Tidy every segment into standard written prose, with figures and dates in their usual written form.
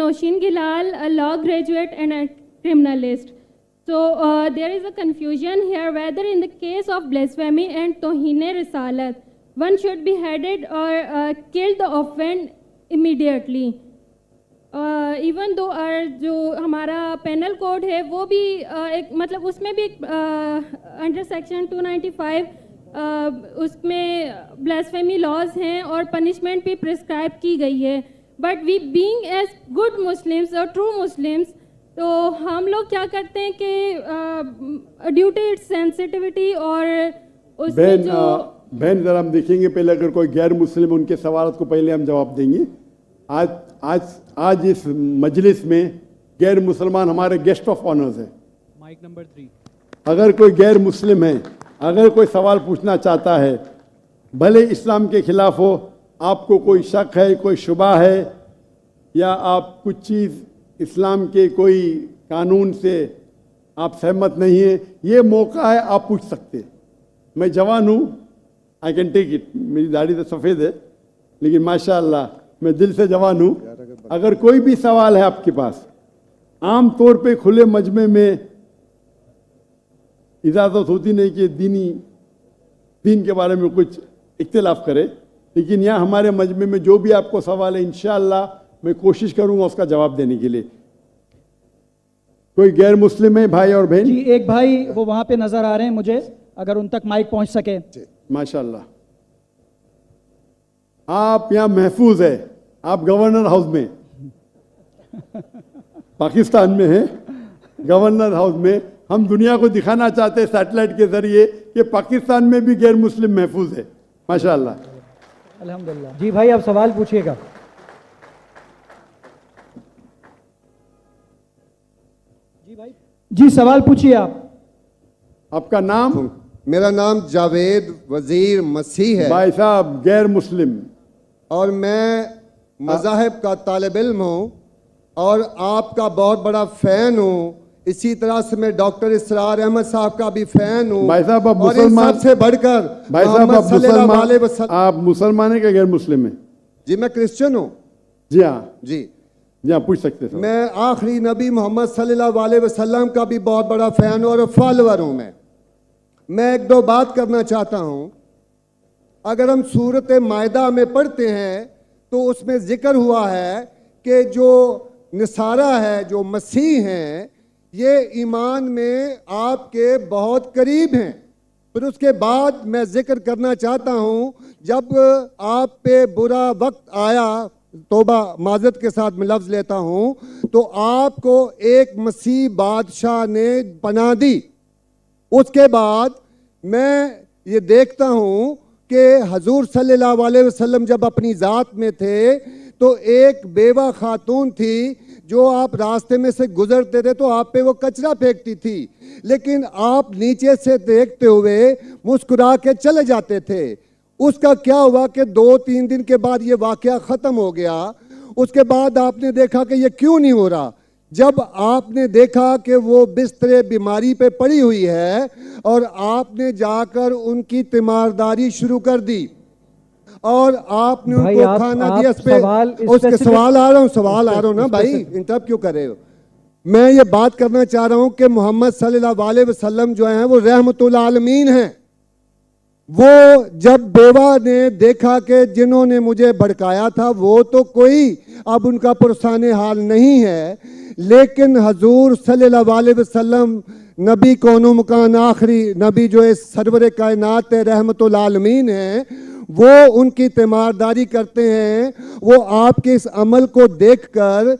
Noshin Gilal, a law graduate and a criminalist. So there is a confusion here whether in the case of blasphemy and Tohine Risalat, one should be beheaded or killed the offender immediately. Even though जो हमारा panel code है वो भी एक मतलब उसमें भी under section 295 उसमें ब्लास्फेमी लॉज हैं और पनिशमेंट भी प्रिस्क्राइब की गई है, but we being as good Muslims और ट्रू मुस्लिम्स तो हम लोग क्या करते हैं कि ड्यू टू इट्स सेंसिटिविटी और उसमें जो बहन जरा हम देखेंगे पहले, अगर कोई गैर मुस्लिम उनके सवाल को पहले हम जवाब देंगे। आज इस मजलिस में गैर मुसलमान हमारे गेस्ट ऑफ ऑनर्स है। Mike number 3। अगर कोई गैर मुस्लिम है, अगर कोई सवाल पूछना चाहता है, भले इस्लाम के खिलाफ हो, आपको कोई शक है, कोई शुबा है, या आप कुछ चीज़ इस्लाम के कोई कानून से आप सहमत नहीं है, ये मौका है, आप पूछ सकते। मैं जवान हूँ, आई कैन टेक इट, मेरी दाढ़ी तो सफ़ेद है लेकिन माशाअल्लाह मैं दिल से जवान हूँ। अगर कोई भी सवाल है आपके पास, आम तौर पे खुले मजमे में इजाज़त होती नहीं कि दीन के बारे में कुछ इख्तिलाफ करे, लेकिन यहाँ हमारे मजमे में जो भी आपको सवाल है इंशाअल्लाह मैं कोशिश करूँगा उसका जवाब देने के लिए। कोई गैर मुस्लिम है भाई और बहन? जी, एक भाई वो वहाँ पे नज़र आ रहे हैं मुझे, अगर उन तक माइक पहुँच सके। माशाअल्लाह, आप यहाँ महफूज है, आप गवर्नर हाउस में पाकिस्तान में है, गवर्नर हाउस में। हम दुनिया को दिखाना चाहते हैं सैटेलाइट के जरिए कि पाकिस्तान में भी गैर मुस्लिम महफूज है। माशाअल्लाह, अल्हम्दुलिल्लाह। जी भाई, आप सवाल पूछिएगा। जी सवाल पूछिए आप। आपका नाम? मेरा नाम जावेद वजीर मसीह है। भाई साहब गैर मुस्लिम, और मैं मज़ाहिब का तालिब इल्म हूँ और आपका बहुत बड़ा फ़ैन हूँ। इसी तरह से मैं डॉक्टर इसरार अहमद साहब का भी फ़ैन हूँ। भाई साहब आप और मुसलमान, सबसे बढ़कर भाई साहब आप आप मुसलमान है क्या गैर मुस्लिम है? जी मैं क्रिश्चियन हूँ। जी हाँ, जी जी हाँ, पूछ सकते हैं। मैं आखिरी नबी मोहम्मद सल्लल्लाहु अलैहि वसल्लम का भी बहुत बड़ा फ़ैन हूँ और फॉलोअर हूँ। मैं एक दो बात करना चाहता हूँ। अगर हम सूरत मायदा में पढ़ते हैं तो उसमें जिक्र हुआ है कि जो नसारा है, जो मसीह हैं, ये ईमान में आपके बहुत करीब हैं। फिर उसके बाद मैं जिक्र करना चाहता हूँ, जब आप पे बुरा वक्त आया, तौबा माजरत के साथ मैं लफ्ज़ लेता हूँ, तो आपको एक मसीह बादशाह ने पनाह दी। उसके बाद मैं ये देखता हूँ कि हजूर सल्लल्लाहु अलैहि वसल्लम जब अपनी ज़ात में थे तो एक बेवा खातून थी जो आप रास्ते में से गुजरते थे तो आप पे वो कचरा फेंकती थी, लेकिन आप नीचे से देखते हुए मुस्कुरा के चले जाते थे। उसका क्या हुआ कि 2-3 दिन के बाद ये वाक़या ख़त्म हो गया। उसके बाद आपने देखा कि ये क्यों नहीं हो रहा। जब आपने देखा कि वो बिस्तरे बीमारी पे पड़ी हुई है और आपने जाकर उनकी तीमारदारी शुरू कर दी और आपने उनको खाना दिया। उसके सवाल आ रहा हूँ ना भाई, इंटरप्ट क्यों कर रहे हो? मैं ये बात करना चाह रहा हूँ कि मोहम्मद सल्लल्लाहु अलैहि वसल्लम जो हैं वो रहमतुल आलमीन हैं। वो जब बेवा ने देखा कि जिन्होंने मुझे भड़काया था वो तो कोई अब उनका पुरसाने हाल नहीं है, लेकिन हजूर सल्लल्लाहु अलैहि वसल्लम नबी कौनो मकान आखिरी नबी जो है सरवर कायनात रहमतुल आलमीन है, वो उनकी तीमारदारी करते हैं। वो आपके इस अमल को देखकर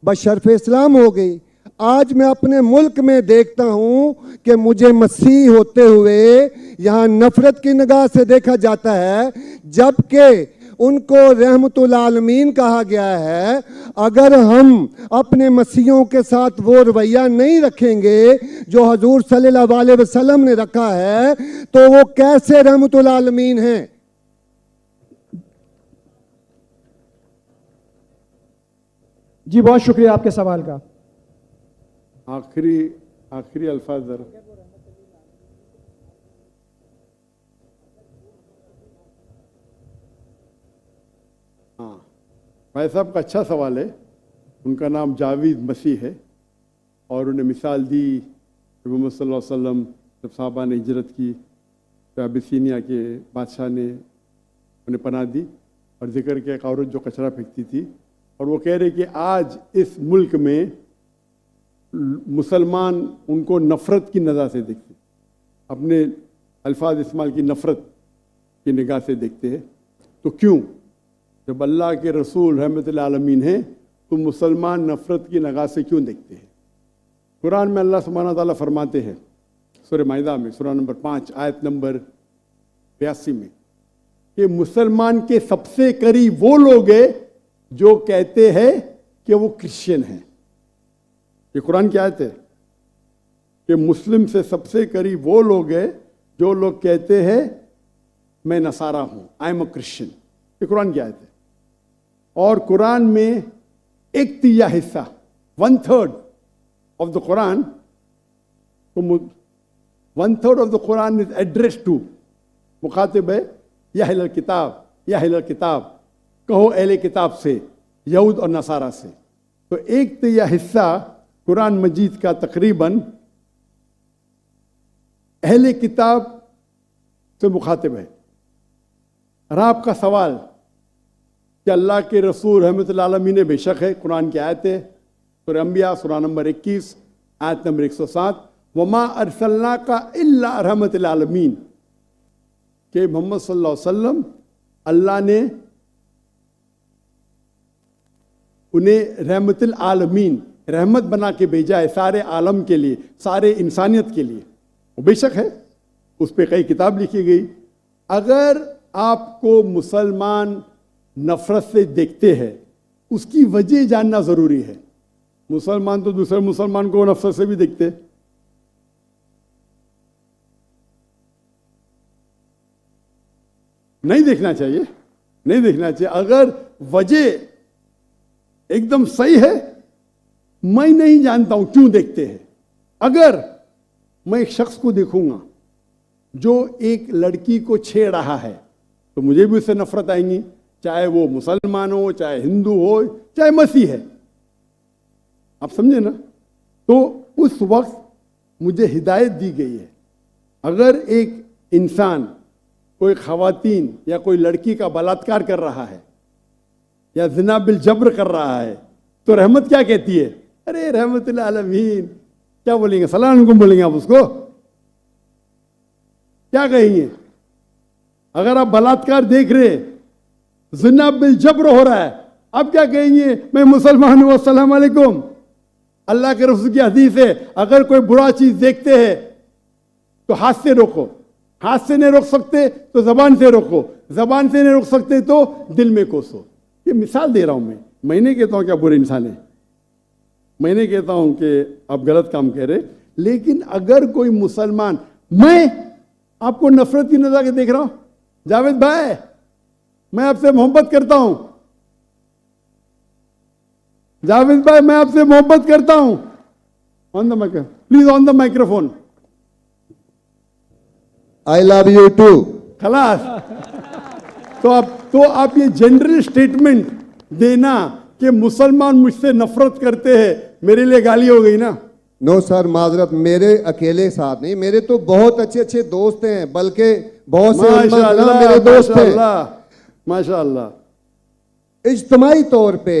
बशर्फ इस्लाम हो गई। आज मैं अपने मुल्क में देखता हूँ कि मुझे मसीह होते हुए यहाँ नफरत की निगाह से देखा जाता है, जबकि उनको रहमतुल आलमीन कहा गया है। अगर हम अपने मसीहों के साथ वो रवैया नहीं रखेंगे जो हजूर सल्लल्लाहु अलैहि वसल्लम ने रखा है तो वो कैसे रहमतुल आलमीन हैं? जी बहुत शुक्रिया आपके सवाल का। आखिरी अल्फाज जरा। हाँ भाई साहब का अच्छा सवाल है। उनका नाम जावेद मसीह है और उन्हें मिसाल दी कि मोहम्मद सल्लल्लाहु अलैहि वसल्लम जब साहबा ने हिजरत की तो अबिसीनिया के बादशाह ने उन्हें पनाह दी और जिक्र किया एक औरत जो कचरा फेंकती थी और वो कह रहे कि आज इस मुल्क में मुसलमान उनको नफ़रत की नज़र से देखते, अपने अल्फाज इस्तेमाल की नफ़रत की निगाह से देखते हैं। तो क्यों, जब अल्लाह के रसूल रहमतुल आलमीन हैं तो मुसलमान नफ़रत की निगाह से क्यों देखते हैं? कुरान में अल्लाह सुब्हानहू व तआला फरमाते हैं सूरह माइदा में सूरह नंबर 5 आयत नंबर 82 में कि मुसलमान के सबसे करीब वो लोग हैं जो कहते हैं कि वो क्रिश्चियन हैं। ये कुरान की आयत है कि मुस्लिम से सबसे करीब वो लोग हैं जो लोग कहते हैं मैं नसारा हूं, आई एम अ क्रिश्चियन। ये कुरान की आयत है। और कुरान में 1/3 हिस्सा 1/3 ऑफ द कुरान, तो 1/3 of the Quran is address to, मुखातिब है या अहले किताब, या अहले किताब, कहो अहले किताब से, यहूद और नसारा से। तो 1/3 हिस्सा कुरान मजीद का तकरीबन अहले किताब से मुखातिब है। और आपका सवाल कि अल्लाह के रसूल रहमतुल आलमीन बेशक है, कुरान की आयत है सूरह अंबिया सूरह नंबर 21 आयत नंबर 107, वमा अरसलनाका इल्ला रहमतुल आलमीन, कि मोहम्मद सल्लल्लाहु अलैहि वसल्लम अल्लाह ने उन्हें रहमतुल आलमीन, रहमत बना के भेजा है सारे आलम के लिए, सारे इंसानियत के लिए। वो बेशक है, उस पर कई किताब लिखी गई। अगर आपको मुसलमान नफरत से देखते हैं, उसकी वजह जानना ज़रूरी है। मुसलमान तो दूसरे मुसलमान को नफरत से भी देखते हैं। नहीं देखना चाहिए, नहीं देखना चाहिए। अगर वजह एकदम सही है, मैं नहीं जानता हूं क्यों देखते हैं। अगर मैं एक शख्स को देखूंगा जो एक लड़की को छेड़ रहा है तो मुझे भी उससे नफरत आएंगी, चाहे वो मुसलमान हो, चाहे हिंदू हो, चाहे मसीह है। आप समझे ना? तो उस वक्त मुझे हिदायत दी गई है, अगर एक इंसान कोई खवातीन या कोई लड़की का बलात्कार कर रहा है या ज़िना बिल जब्र कर रहा है तो रहमत क्या कहती है? अरे रहमतुल आलमीन, क्या बोलेंगे? सलाम अलैकुम बोलेंगे आप उसको? क्या कहेंगे? अगर आप बलात्कार देख रहे, ज़िना बिल जब्र हो रहा है, आप क्या कहेंगे? मैं मुसलमान हूं, अस्सलाम अलैकुम। अल्लाह के रसूल की हदीस है, अगर कोई बुरा चीज देखते हैं तो हाथ से रोको, हाथ से नहीं रोक सकते तो जबान से रोको, जबान से नहीं रोक सकते तो दिल में कोसो। ये मिसाल दे रहा हूं मैं नहीं कहता हूं कि आप बुरे इंसान हैं, मैं नहीं कहता हूं कि आप गलत काम कह रहे, लेकिन अगर कोई मुसलमान, मैं आपको नफरत की नजर के देख रहा हूं, जावेद भाई मैं आपसे मोहब्बत करता हूं, जावेद भाई मैं आपसे मोहब्बत करता हूं, on the microphone please, on the microphone, I love you too. खलास। तो आप ये जनरल स्टेटमेंट देना कि मुसलमान मुझसे नफरत करते हैं, मेरे लिए गाली हो गई ना? नो सर, माजरत, मेरे अकेले साथ नहीं, मेरे तो बहुत अच्छे अच्छे दोस्त हैं, बल्कि बहुत से उलमा मेरे दोस्त हैं। माशाअल्लाह। इज्तमाई तौर पे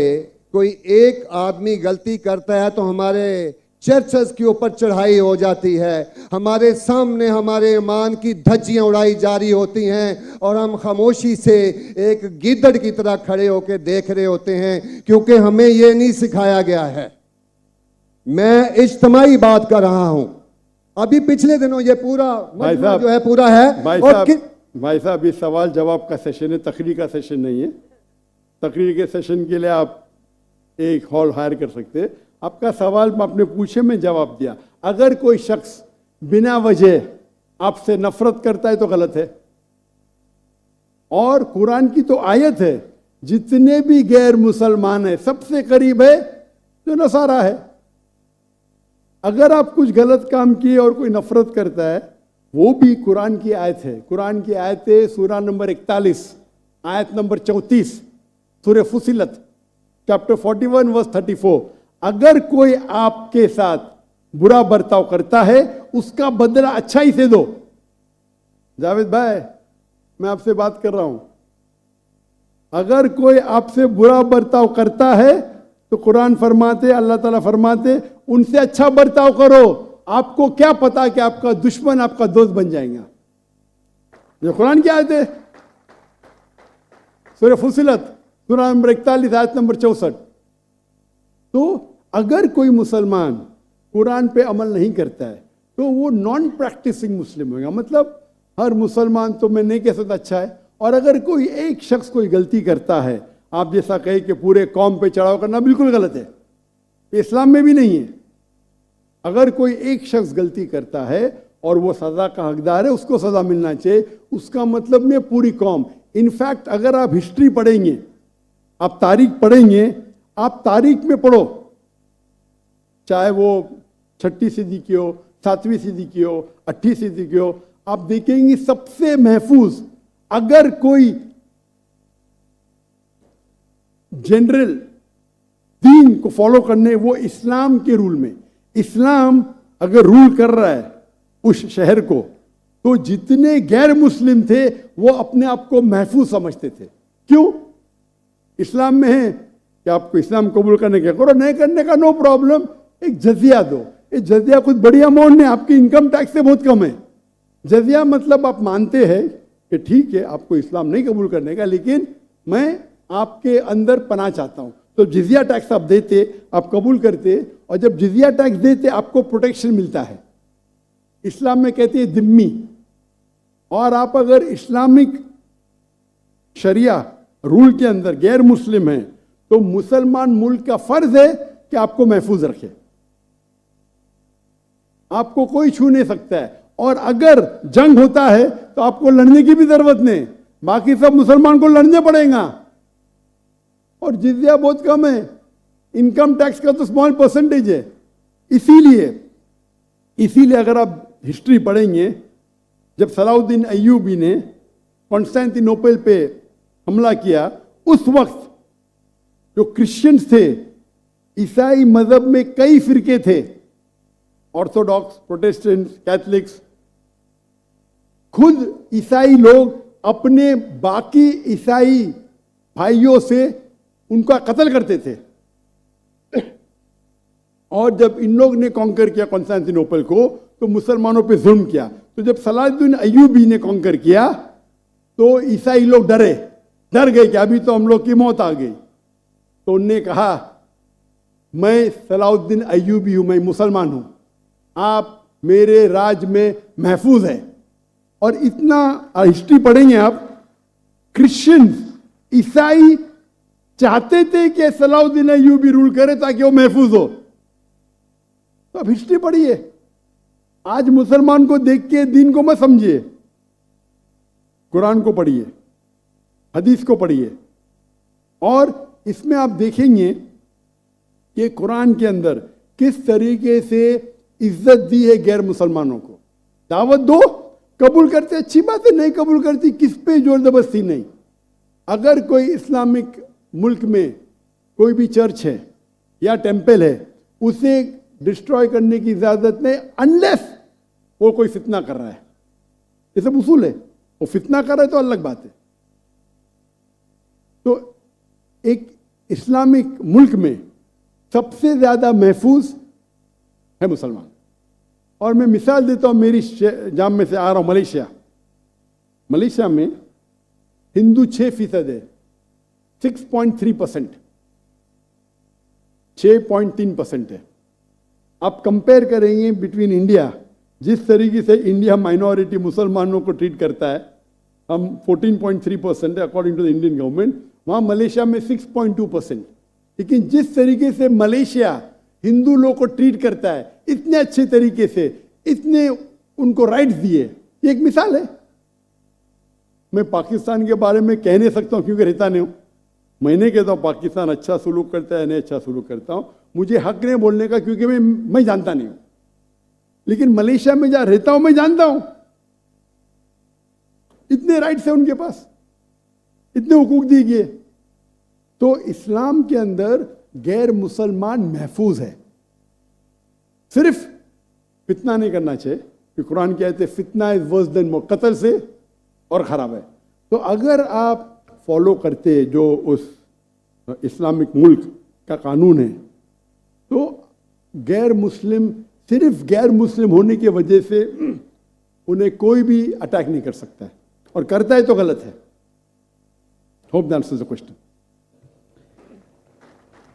कोई एक आदमी गलती करता है तो हमारे चर्चेस के ऊपर चढ़ाई हो जाती है, हमारे सामने हमारे ईमान की धज्जियां उड़ाई जारी होती हैं और हम खामोशी से एक गिद्दड़ की तरह खड़े होकर देख रहे होते हैं, क्योंकि हमें यह नहीं सिखाया गया है। मैं इज्तमाई बात कर रहा हूं। अभी पिछले दिनों ये पूरा जो है पूरा है। भाई साहब ये सवाल जवाब का सेशन है, तकरीर का सेशन नहीं है। तकरीर के सेशन के लिए आप एक हॉल हायर कर सकते हैं। आपका सवाल आपने पूछे, मैं जवाब दिया। अगर कोई शख्स बिना वजह आपसे नफरत करता है तो गलत है। और कुरान की तो आयत है, जितने भी गैर मुसलमान है सबसे करीब है जो नसारा है। अगर आप कुछ गलत काम किए और कोई नफरत करता है, वो भी कुरान की आयत है। कुरान की आयत है सूरह नंबर 41 आयत नंबर 34 सूरह फुसिलत, चैप्टर 41 वर्स 34, अगर कोई आपके साथ बुरा बर्ताव करता है उसका बदला अच्छाई से दो। जावेद भाई, मैं आपसे बात कर रहा हूं, अगर कोई आपसे बुरा बर्ताव करता है तो कुरान फरमाते, अल्लाह ताला फरमाते, उनसे अच्छा बर्ताव करो। आपको क्या पता कि आपका दुश्मन आपका दोस्त बन जाएगा। जो कुरान की आयत है, सूरह फुसिलत सूरह नंबर 41 आयत नंबर 64। तो अगर कोई मुसलमान कुरान पे अमल नहीं करता है तो वो नॉन प्रैक्टिसिंग मुस्लिम होगा। मतलब हर मुसलमान तो मैं नहीं कह सकता अच्छा है, और अगर कोई एक शख्स कोई गलती करता है, आप जैसा कहे कि पूरे कौम पे चढ़ाव करना बिल्कुल गलत है, इस्लाम में भी नहीं है। अगर कोई एक शख्स गलती करता है और वो सजा का हकदार है, उसको सजा मिलना चाहिए, उसका मतलब नहीं पूरी कौम। इनफैक्ट अगर आप हिस्ट्री पढ़ेंगे, आप तारीख पढ़ेंगे, आप तारीख में पढ़ो, चाहे वो 6ठी सदी की हो, 7वीं सदी की हो, 8वीं सदी की हो, आप देखेंगे सबसे महफूज अगर कोई जनरल दीन को फॉलो करने, वो इस्लाम के रूल में, इस्लाम अगर रूल कर रहा है उस शहर को, तो जितने गैर मुस्लिम थे वो अपने आप को महफूज समझते थे। क्यों? इस्लाम में है कि आपको इस्लाम कबूल करने का करो, नहीं करने का नो प्रॉब्लम, एक जजिया दो। ये जजिया कुछ बड़ी अमाउंट नहीं, आपकी इनकम टैक्स से बहुत कम है। जजिया मतलब आप मानते हैं कि ठीक है आपको इस्लाम नहीं कबूल करने का, लेकिन मैं आपके अंदर पनाह चाहता हूं। तो जिजिया टैक्स आप देते, आप कबूल करते, और जब जिजिया टैक्स देते आपको प्रोटेक्शन मिलता है। इस्लाम में कहते हैं दिम्मी। और आप अगर इस्लामिक शरिया रूल के अंदर गैर मुस्लिम हैं तो मुसलमान मुल्क का फर्ज है कि आपको महफूज रखे, आपको कोई छू नहीं सकता है। और अगर जंग होता है तो आपको लड़ने की भी जरूरत नहीं, बाकी सब मुसलमान को लड़ने पड़ेगा। और जिजिया बहुत कम है, इनकम टैक्स का तो स्मॉल परसेंटेज है। इसीलिए अगर आप हिस्ट्री पढ़ेंगे, जब सलाउद्दीन अय्यूबी ने कॉन्स्टेंटिनोपल पे हमला किया, उस वक्त जो क्रिश्चियंस थे, ईसाई मजहब में कई फिरके थे, ऑर्थोडॉक्स, प्रोटेस्टेंट, कैथलिक्स, खुद ईसाई लोग अपने बाकी ईसाई भाइयों से उनका कत्ल करते थे। और जब इन लोग ने कॉन्कर किया कॉन्स्टेंटिनोपल को तो मुसलमानों पे जुल्म किया। तो जब सलाहुद्दीन अय्यूबी ने कॉन्कर किया तो ईसाई लोग डर गए कि अभी तो हम लोग की मौत आ गई। तो उनने कहा, मैं सलाहुद्दीन अय्यूबी हूं, मैं मुसलमान हूं, आप मेरे राज में महफूज है। और इतना हिस्ट्री पढ़ेंगे आप, क्रिश्चियन ईसाई चाहते थे कि सलाहुद्दीन अय्यूबी रूल करे ताकि वो महफूज हो। तो अब हिस्ट्री पढ़िए, आज मुसलमान को देख के दीन को मत समझिए, कुरान को पढ़िए, हदीस को पढ़िए। और इसमें आप देखेंगे कि कुरान के अंदर किस तरीके से इज्जत दी है गैर मुसलमानों को। दावत दो, कबूल करते अच्छी बात है, नहीं कबूल करती किस पे जोर जबरदस्ती नहीं। अगर कोई इस्लामिक मुल्क में कोई भी चर्च है या टेंपल है, उसे डिस्ट्रॉय करने की इजाजत नहीं, अनलेस वो कोई फितना कर रहा है। ये सब उसूल है। वो फितना कर रहा है तो अलग बात है। तो एक इस्लामिक मुल्क में सबसे ज्यादा महफूज है मुसलमान। और मैं मिसाल देता हूं, मेरी जाम में से आ रहा हूं, मलेशिया में हिंदू 6% है, 6.3%, 6.3% है। आप कंपेयर करेंगे बिटवीन इंडिया, जिस तरीके से इंडिया माइनॉरिटी मुसलमानों को ट्रीट करता है, हम 14.3% है according to the Indian government, वहां मलेशिया में 6.2%। लेकिन जिस तरीके से मलेशिया हिंदू लोगों को ट्रीट करता है, इतने अच्छे तरीके से, इतने उनको राइट्स दिए, ये एक मिसाल है। मैं पाकिस्तान के बारे में कह नहीं सकता हूं क्योंकि रहता नहीं हूं। मैं नहीं कहता हूं पाकिस्तान अच्छा सलूक करता है, नहीं अच्छा सलूक करता हूं, मुझे हक नहीं बोलने का क्योंकि मैं जानता नहीं हूं। लेकिन मलेशिया में जहां रहता हूं मैं जानता हूं, इतने राइट्स है उनके पास, इतने हुकूक दिए गए। तो इस्लाम के अंदर गैर मुसलमान महफूज है। सिर्फ फितना नहीं करना चाहिए कि कुरान कहते फितना इज वर्स देन कत्ल से और ख़राब है। तो अगर आप फॉलो करते जो उस इस्लामिक मुल्क का कानून है तो गैर मुस्लिम सिर्फ गैर मुस्लिम होने की वजह से उन्हें कोई भी अटैक नहीं कर सकता है, और करता है तो गलत है। Hope that answers the question.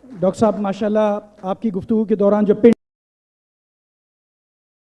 Doctor साहब माशाल्लाह आपकी गुफ्तगू के दौरान जो पिंड